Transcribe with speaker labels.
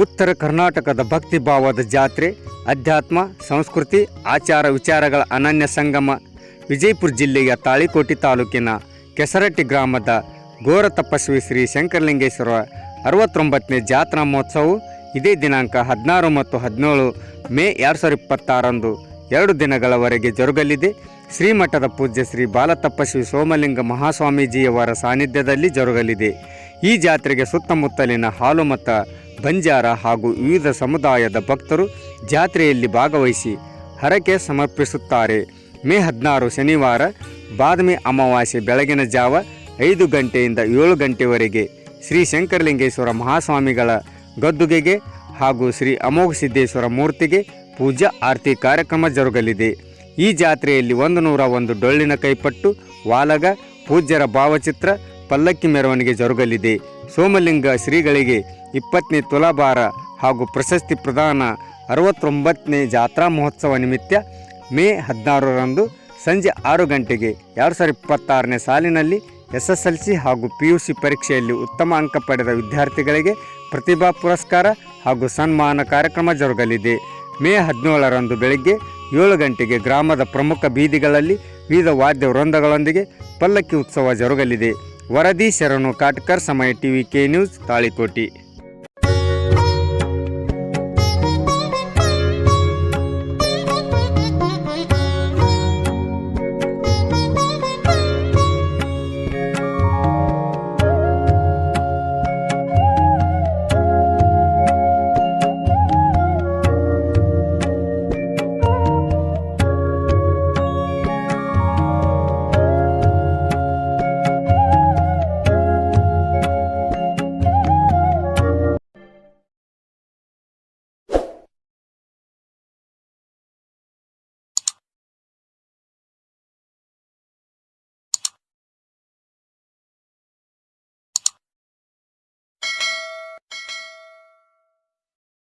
Speaker 1: ಉತ್ತರ ಕರ್ನಾಟಕದ ಭಕ್ತಿ ಭಾವದ ಜಾತ್ರೆ, ಅಧ್ಯಾತ್ಮ, ಸಂಸ್ಕೃತಿ, ಆಚಾರ ವಿಚಾರಗಳ ಅನನ್ಯ ಸಂಗಮ. ವಿಜಯಪುರ ಜಿಲ್ಲೆಯ ತಾಳಿಕೋಟೆ ತಾಲೂಕಿನ ಕೆಸರಟ್ಟಿ ಗ್ರಾಮದ ಘೋರ ತಪಸ್ವಿ ಶ್ರೀ ಶಂಕರಲಿಂಗೇಶ್ವರ 69ನೇ ಜಾತ್ರಾ ಮಹೋತ್ಸವವು ಇದೇ ದಿನಾಂಕ 16 ಮತ್ತು 17 ಮೇ 2026ರಂದು 2 ದಿನಗಳವರೆಗೆ ಜರುಗಲಿದೆ. ಶ್ರೀಮಠದ ಪೂಜ್ಯ ಶ್ರೀ ಬಾಲತಪಸ್ವಿ ಸೋಮಲಿಂಗ ಮಹಾಸ್ವಾಮೀಜಿಯವರ ಸಾನ್ನಿಧ್ಯದಲ್ಲಿ ಜರುಗಲಿದೆ. ಈ ಜಾತ್ರೆಗೆ ಸುತ್ತಮುತ್ತಲಿನ ಹಾಲುಮತ, ಬಂಜಾರ ಹಾಗೂ ವಿವಿಧ ಸಮುದಾಯದ ಭಕ್ತರು ಜಾತ್ರೆಯಲ್ಲಿ ಭಾಗವಹಿಸಿ ಹರಕೆ ಸಮರ್ಪಿಸುತ್ತಾರೆ. ಮೇ 16 ಶನಿವಾರ ಬಾದಮಿ ಅಮಾವಾಸ್ಯೆ ಬೆಳಗಿನ ಜಾವ 5 ಗಂಟೆಯಿಂದ 7 ಗಂಟೆವರೆಗೆ ಶ್ರೀ ಶಂಕರಲಿಂಗೇಶ್ವರ ಮಹಾಸ್ವಾಮಿಗಳ ಗದ್ದುಗೆಗೆ ಹಾಗೂ ಶ್ರೀ ಅಮೋಘ ಸಿದ್ದೇಶ್ವರ ಮೂರ್ತಿಗೆ ಪೂಜಾ ಆರತಿ ಕಾರ್ಯಕ್ರಮ ಜರುಗಲಿದೆ. ಈ ಜಾತ್ರೆಯಲ್ಲಿ 101 ಡೊಳ್ಳಿನ ಕೈಪಟ್ಟು, ವಾಲಗ, ಪೂಜ್ಯರ ಭಾವಚಿತ್ರ, ಪಲ್ಲಕ್ಕಿ ಮೆರವಣಿಗೆ ಜರುಗಲಿದೆ. ಸೋಮಲಿಂಗ ಶ್ರೀಗಳಿಗೆ 20ನೇ ತುಲಾಭಾರ ಹಾಗೂ ಪ್ರಶಸ್ತಿ ಪ್ರದಾನ. 69ನೇ ಜಾತ್ರಾ ಮಹೋತ್ಸವ ನಿಮಿತ್ತ ಮೇ 16ರಂದು ಸಂಜೆ 6 ಗಂಟೆಗೆ 2026ನೇ ಸಾಲಿನಲ್ಲಿ SSLC ಹಾಗೂ PUC ಪರೀಕ್ಷೆಯಲ್ಲಿ ಉತ್ತಮ ಅಂಕ ಪಡೆದ ವಿದ್ಯಾರ್ಥಿಗಳಿಗೆ ಪ್ರತಿಭಾ ಪುರಸ್ಕಾರ ಹಾಗೂ ಸನ್ಮಾನ ಕಾರ್ಯಕ್ರಮ ಜರುಗಲಿದೆ. ಮೇ 17ರಂದು ಬೆಳಗ್ಗೆ 7 ಗಂಟೆಗೆ ಗ್ರಾಮದ ಪ್ರಮುಖ ಬೀದಿಗಳಲ್ಲಿ ವಿವಿಧ ವಾದ್ಯ ವೃಂದಗಳೊಂದಿಗೆ ಪಲ್ಲಕ್ಕಿ ಉತ್ಸವ ಜರುಗಲಿದೆ. ವರದಿ ಶರಣು ಕಾಟ್ಕರ್, ಸಮಯ TV, K ನ್ಯೂಸ್, ತಾಳಿಕೋಟಿ.